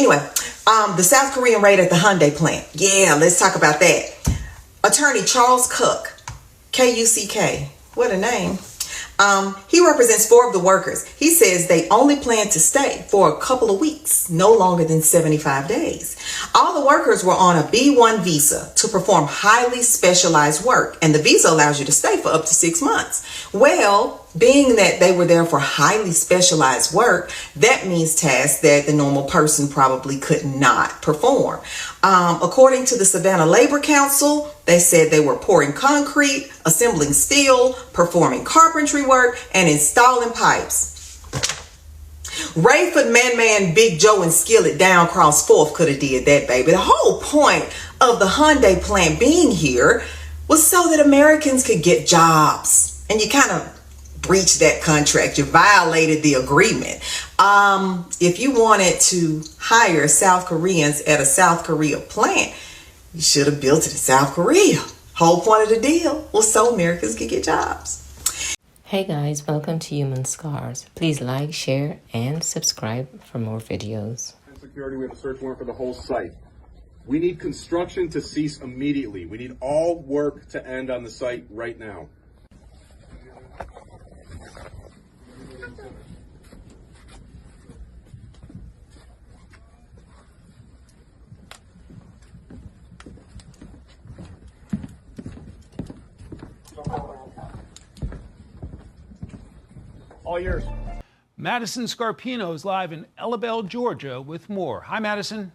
Anyway, the South Korean raid at the Hyundai plant. Yeah, let's talk about that. Attorney Charles Cook, K-U-C-K, what a name. He represents 4 of the workers. He says they only plan to stay for a couple of weeks, no longer than 75 days. All the workers were on a B-1 visa to perform highly specialized work, and the visa allows you to stay for up to 6 months. Well, being that they were there for highly specialized work, that means tasks that the normal person probably could not perform. According to the Savannah Labor Council, they said they were pouring concrete, assembling steel, performing carpentry work, and installing pipes. Rayford, Man, Big Joe, and Skillet down across 4th could have did that, baby. The whole point of the Hyundai plant being here was so that Americans could get jobs. And you kind of breached that contract. You violated the agreement. If you wanted to hire South Koreans at a South Korea plant, you should have built it in South Korea. Whole point of the deal was so Americans could get jobs. Hey guys, welcome to Humanscars. Please like, share, and subscribe for more videos. Security, we have a search warrant for the whole site. We need construction to cease immediately. We need all work to end on the site right now. All yours. Madison Scarpino is live in Ellabelle, Georgia with more. Hi, Madison.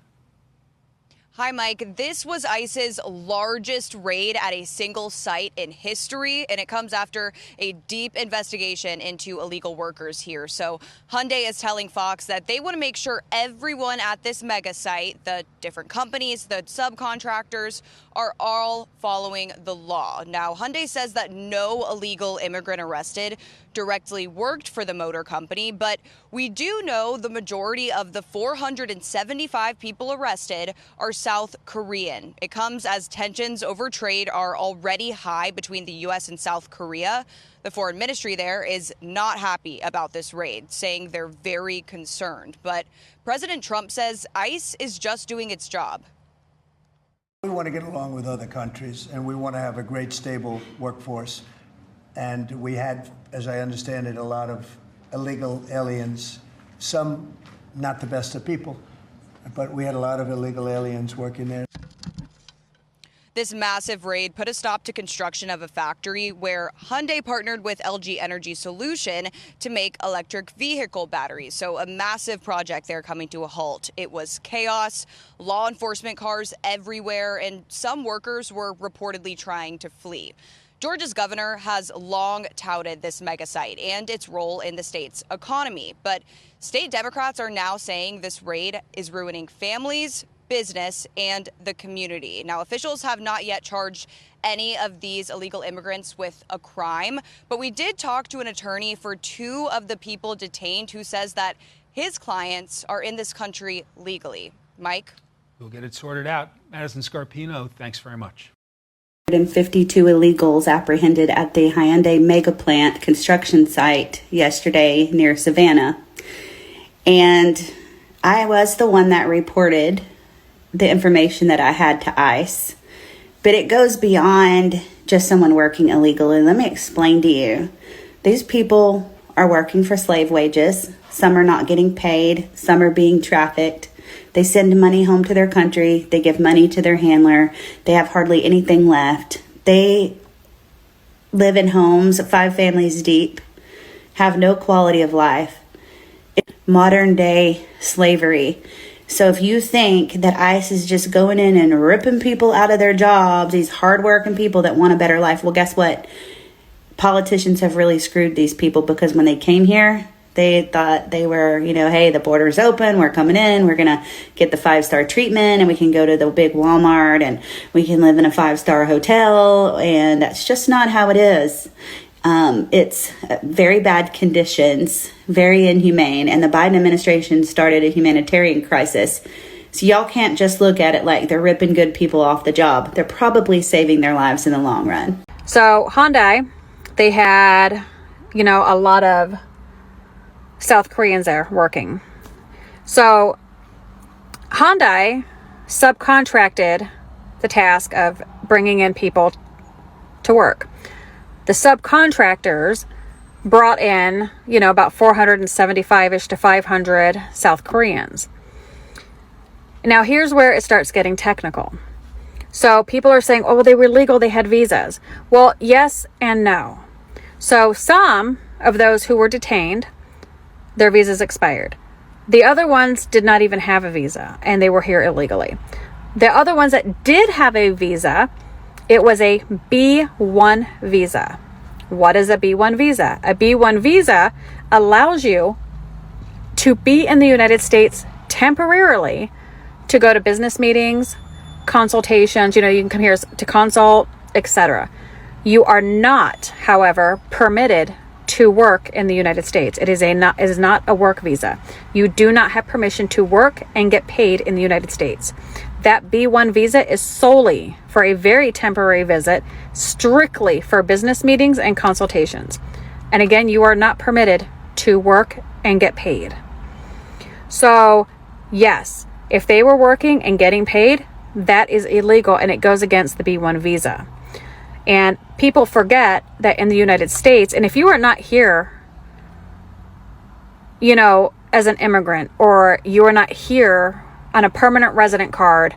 Hi, Mike. This was ICE's largest raid at a single site in history, and it comes after a deep investigation into illegal workers here. So Hyundai is telling Fox that they want to make sure everyone at this mega site, the different companies, the subcontractors, are all following the law. Now, Hyundai says that no illegal immigrant arrested directly worked for the motor company, but we do know the majority of the 475 people arrested are South Korean. It comes as tensions over trade are already high between the U.S. and South Korea. The foreign ministry there is not happy about this raid, saying they're very concerned. But President Trump says ICE is just doing its job. We want to get along with other countries, and we want to have a great, stable workforce. And we had, as I understand it, a lot of illegal aliens, some not the best of people, but we had a lot of illegal aliens working there. This massive raid put a stop to construction of a factory where Hyundai partnered with LG Energy Solution to make electric vehicle batteries. So a massive project there coming to a halt. It was chaos, law enforcement cars everywhere, and some workers were reportedly trying to flee. Georgia's governor has long touted this mega site and its role in the state's economy. But state Democrats are now saying this raid is ruining families, business, and the community. Now, officials have not yet charged any of these illegal immigrants with a crime, but we did talk to an attorney for 2 of the people detained who says that his clients are in this country legally. Mike? We'll get it sorted out. Madison Scarpino, thanks very much. 152 illegals apprehended at the Hyundai mega plant construction site yesterday near Savannah. And I was the one that reported the information that I had to ICE. But it goes beyond just someone working illegally. Let me explain to you. These people are working for slave wages. Some are not getting paid. Some are being trafficked. They send money home to their country. They give money to their handler. They have hardly anything left. They live in homes 5 families deep, have no quality of life. It's modern day slavery. So if you think that ICE is just going in and ripping people out of their jobs, these hardworking people that want a better life, well, guess what? Politicians have really screwed these people, because when they came here, they thought they were, hey, the border's open, we're coming in, we're going to get the 5-star treatment, and we can go to the big Walmart, and we can live in a 5-star hotel, and that's just not how it is. It's very bad conditions, very inhumane, and the Biden administration started a humanitarian crisis. So y'all can't just look at it like they're ripping good people off the job. They're probably saving their lives in the long run. So Hyundai, they had, a lot of South Koreans there working. So Hyundai subcontracted the task of bringing in people to work. The subcontractors brought in, about 475-ish to 500 South Koreans. Now, here's where it starts getting technical. So people are saying, oh, they were legal, they had visas. Well, yes and no. So some of those who were detained, their visas expired. The other ones did not even have a visa, and they were here illegally. The other ones that did have a visa, it was a B1 visa. What is a B1 visa? A B1 visa allows you to be in the United States temporarily to go to business meetings, consultations, you can come here to consult, etc. You are not, however, permitted to work in the United States. It is not a work visa. You do not have permission to work and get paid in the United States. That B1 visa is solely for a very temporary visit, strictly for business meetings and consultations. And again, you are not permitted to work and get paid. So, yes, if they were working and getting paid, that is illegal and it goes against the B1 visa. And people forget that in the United States, and if you are not here, as an immigrant, or you are not here on a permanent resident card,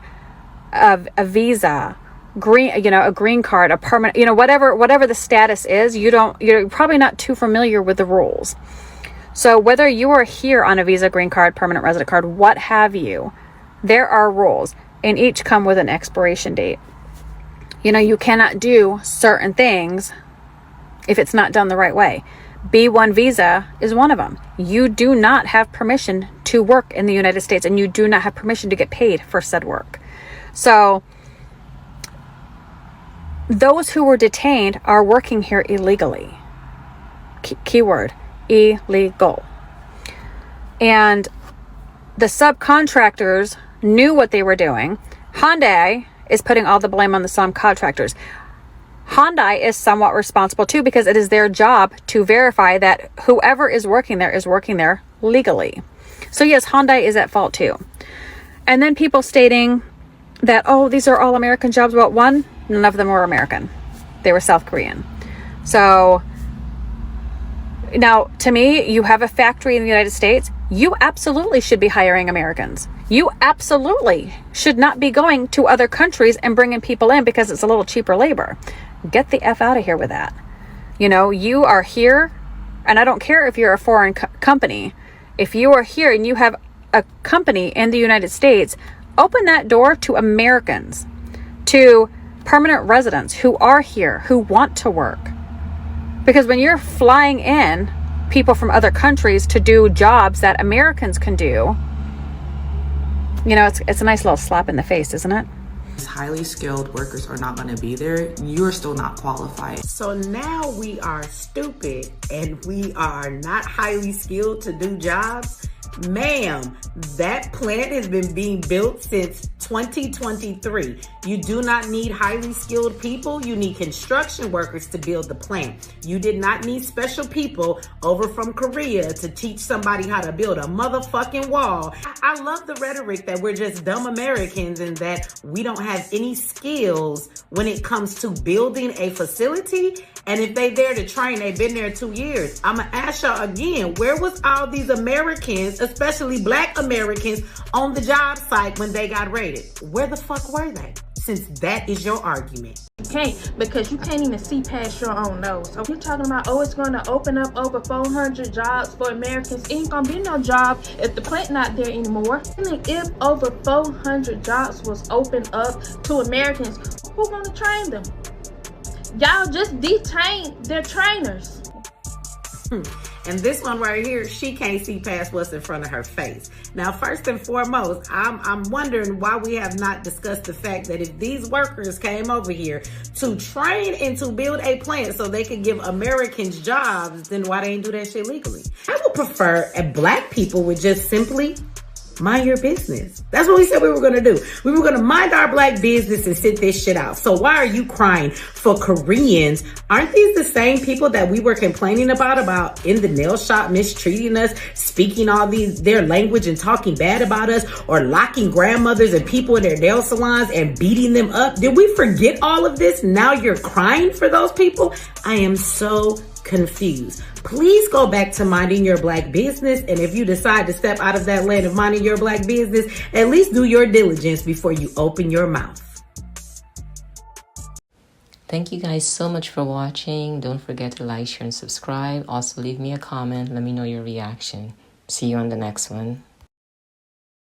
of a visa, a green card, a permanent, whatever the status is, you're probably not too familiar with the rules. So whether you are here on a visa, green card, permanent resident card, what have you, there are rules, and each come with an expiration date. You cannot do certain things if it's not done the right way. B1 visa is one of them. You do not have permission to work in the United States, and you do not have permission to get paid for said work. So those who were detained are working here illegally. Keyword, illegal. And the subcontractors knew what they were doing. Hyundai is putting all the blame on the subcontractors. Hyundai is somewhat responsible too, because it is their job to verify that whoever is working there legally. So yes, Hyundai is at fault too. And then people stating that, oh, these are all American jobs. Well, one, none of them were American. They were South Korean. So now, to me, you have a factory in the United States. You absolutely should be hiring Americans. You absolutely should not be going to other countries and bringing people in because it's a little cheaper labor. Get the F out of here with that. You are here, and I don't care if you're a foreign company. If you are here and you have a company in the United States, open that door to Americans, to permanent residents who are here, who want to work. Because when you're flying in people from other countries to do jobs that Americans can do, it's a nice little slap in the face, isn't it? Highly skilled workers are not going to be there. You're still not qualified. So now we are stupid and we are not highly skilled to do jobs. Ma'am, that plant has been being built since 2023. You do not need highly skilled people. You need construction workers to build the plant. You did not need special people over from Korea to teach somebody how to build a motherfucking wall. I love the rhetoric that we're just dumb Americans and that we don't have any skills when it comes to building a facility. And if they there to train, they've been there 2 years. I'm gonna ask y'all again, where was all these Americans, especially Black Americans, on the job site when they got raided? Where the fuck were they? Since that is your argument. Can't, because you can't even see past your own nose. So you're talking about, oh, it's going to open up over 400 jobs for Americans. It ain't going to be no job if the plant not there anymore. I mean, if over 400 jobs was opened up to Americans, who going to train them? Y'all just detain their trainers. And this one right here, she can't see past what's in front of her face. Now, first and foremost, I'm wondering why we have not discussed the fact that if these workers came over here to train and to build a plant so they could give Americans jobs, then why they ain't do that shit legally? I would prefer if Black people would just simply mind your business. That's what we said we were going to do. We were going to mind our black business and sit this shit out. So why are you crying for Koreans? Aren't these the same people that we were complaining about in the nail shop, mistreating us, speaking all their language and talking bad about us, or locking grandmothers and people in their nail salons and beating them up? Did we forget all of this? Now you're crying for those people? I am so confused. Please go back to minding your black business. And if you decide to step out of that lane of minding your black business, at least do your diligence before you open your mouth. Thank you guys so much for watching. Don't forget to like, share, and subscribe. Also leave me a comment. Let me know your reaction. See you on the next one.